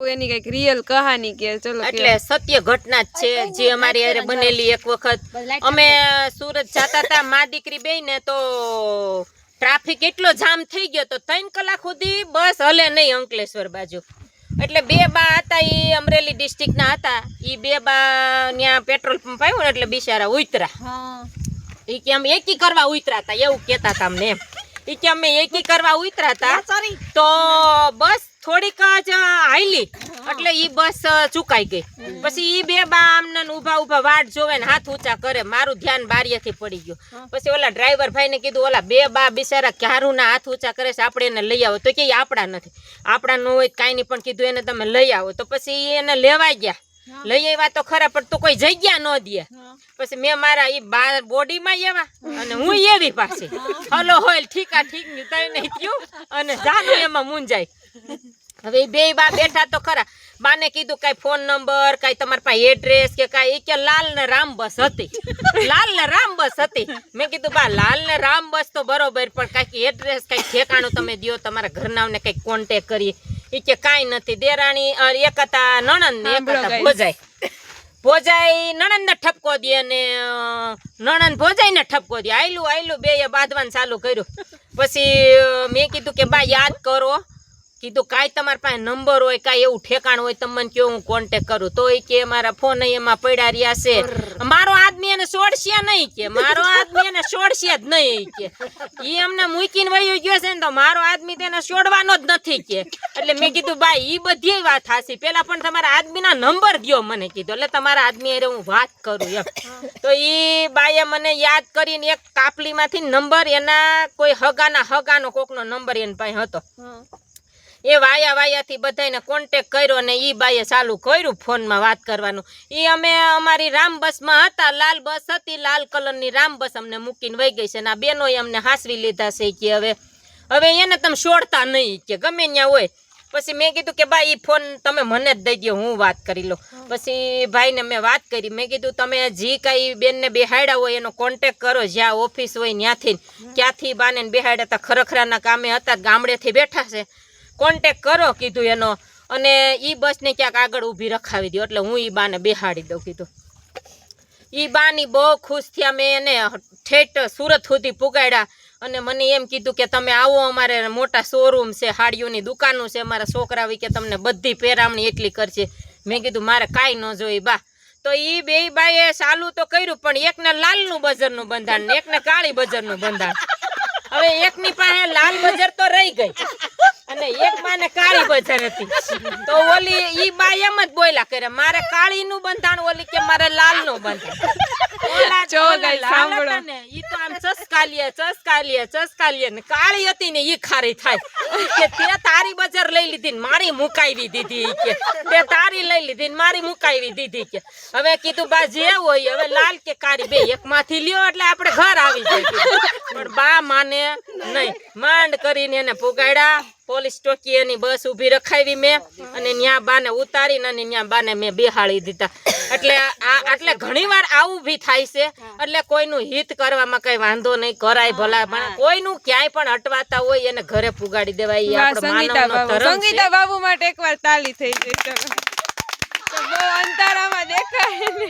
એની કઈક રિયલ કહાની કે ચલો એટલે સત્ય ઘટના જ છે જે અમારી હારે બનેલી. એક વખત અમે સુરત જતા હતા મા દીકરી બે ને, તો ટ્રાફિક એટલો જામ થઈ ગયો તો 3 કલાક સુધી બસ હલે નહીં અંકલેશ્વર બાજુ. એટલે બે બા હતા, એ અમરેલી ડિસ્ટ્રિક્ટ ના હતા. એ બે બા ત્યાં પેટ્રોલ પંપ આવ્યો ને એટલે બિચારા ઉતરા. એ કે અમે એકી કરવા ઉતરા હતા એવું કેતા હતા અમને. એમ એ કે અમે એકી કરવા ઉતરા હતા તો બસ થોડીક જ હાઈલી એટલે ઈ બસ ચુકાઈ ગઈ. પછી ઈ બે બા આમને ઉભા ઉભા વાટ જોવે ને હાથ ઊંચા કરે. મારું ધ્યાન બારીએથી પડી ગયું. પછી ઓલા ડ્રાઈવર ભાઈ ને કીધું ઓલા બે બા બિચારા ક્યારું ના હાથ ઊંચા કરે છે, આપણે એને લઈ આવો. તો કે આપણા નથી, આપણા ન હોય કાંઈ નહીં, પણ કીધું એને તમે લઈ આવો. તો પછી એને લેવાઈ ગયા. લઈ આવ્યા તો ખરા, પણ તો કોઈ જગ્યા ન દે. પછી મેં મારા ઈ બા બોડીમાં એવા અને હું એવી પાછી હલો હોય ઠીકા ઠીક ની તઈ નહીં થયું અને જાનું એમાં મુંજાય. હવે બે બા બેઠા તો ખરા. બાને કીધું કઈ ફોન નંબર, કઈ તમારા પાસે એડ્રેસ કે કઈ, કે લાલ ને રામ બસ હતી. લાલ ને રામ બસ હતી. મેં કીધું બા લાલ ને રામ બસ તો બરોબર, પણ કઈક એડ્રેસ કઈ ઠેકાણું તમે દો, તમારા ઘરનાવને કઈક કોન્ટેક કરીએ. એ કે કાંઈ નથી. દેરાણી એક હતા નણંદ ને એક હતા ભોજાઈ. ભોજાઈ નણંદ ને ઠપકો દે અને નણંદ ભોજાઈ ને ઠપકો દે. આયલું આયલું બે બાંધવાનું ચાલુ કર્યું. પછી મેં કીધું કે બા યાદ કરો. કીધું કાંઈ તમારા પાસે નંબર હોય, કાંઈ એવું ઠેકાણ હોય તમે મને કહો, હું કોન્ટેક કરું. તો એ કે મારા ફોન એમાં પડ્યા રહ્યા છે. મારો આદમી એને છોડશે નહીં, કે મારો આદમી એને છોડશે જ નહીં. કે એ અમને મૂકીને વયો ગયો છે ને તો મારો આદમી તેને છોડવાનો જ નથી. કે એટલે મેં કીધું ભાઈ એ બધી વાત હાસી, પેલા પણ તમારા આદમીના નંબર દો મને કીધું, એટલે તમારા આદમી હારે હું વાત કરું એમ. તો એ બાએ મને યાદ કરીને એક કાપલીમાંથી નંબર એના કોઈ હગાનો કોકનો નંબર એના પાસે હતો. એ વાયાથી બધાને કોન્ટેક કર્યો અને ઈ બાઈએ ચાલુ કર્યું ફોનમાં વાત કરવાનું. એ અમે અમારી રામ બસમાં હતા, લાલ બસ હતી, લાલ કલરની રામ બસ અમને મૂકીને વહી ગઈ છે. અને આ બેનોએ અમને હાસવી લીધા છે કે હવે એને તમે છોડતા નહીં, કે ગમે ત્યાં હોય. પછી મેં કીધું કે ભાઈ એ ફોન તમે મને જ દઈ દો, હું વાત કરી લઉં. પછી ભાઈને મેં વાત કરી. મેં કીધું તમે જે કાંઈ બેનને બેહાડ્યા હોય એનો કોન્ટેક કરો, જ્યાં ઓફિસ હોય ત્યાંથી. ક્યાંથી બાને બેહાડ્યા હતા, ખરખરાના કામે હતા, ગામડેથી બેઠા છે, કોન્ટેક કરો કીધું એનો. અને ઈ બસને ક્યાંક આગળ ઊભી રખાવી દો એટલે હું ઈ બાને બેહાડી દઉં કીધું. ઈ બાની બહુ ખુશ થયા. મેં એને ઠેઠ સુરત સુધી પુગાડ્યા અને મને એમ કીધું કે તમે આવો, અમારે મોટા શોરૂમ છે, હાડીઓની દુકાનો છે, અમારા છોકરા કે તમને બધી પહેરામણી એટલી કરશે. મેં કીધું મારે કાંઈ ન જોઈ બા. તો ઈ બે બાએ ચાલુ તો કર્યું, પણ એકને લાલનું બજારનું બંધાણ ને એકને કાળી બજારનું બંધાણ. હવે એકની પાસે લાલ બજાર તો રહી ગઈ અને એક માને કાળી બજાર હતી. તો ઓલી ઈ બા એમ જ બોલ્યા કરે મારે કાળી નું બંધાણ, ઓલી કે મારે લાલ નું બંધાણ. ઈ તો આમ ચસકાલીએ ને કાળી હતી ને ઈ ખારી થાય કે તે તારી બજાર લઈ લીધી ને મારી મુકાવી દીધી, કે તે તારી લઈ લીધી ને મારી મુકાવી દીધી. કે હવે કીધું બા જે હોય હવે લાલ કે કાળી બે એક માંથી લ્યો એટલે આપણે ઘર આવી જાય. પણ બા માને નહીં, માંડ કરીને એને પુગાડ્યા. પોલીસ ચોકી એની બસ ઊભી રખાવી મેં અને ન્યા બાને ઉતારીને અને ન્યા બાને મેં બેહાડી દીધા. એટલે ઘણી વાર આવું ભી થાય છે. એટલે કોઈનું હિત કરવામાં કઈ વાંધો નહીં, કરાય ભલા, પણ કોઈનું ક્યાંય પણ અટવાતા હોય એને ઘરે પુગાડી દેવાય. આપણે માનવનો ધર્મ છે. સંગીતા બાબુ માટે એકવાર તાલી થઈ જાય. ચલો બહુ અંધારામાં દેખાય ને.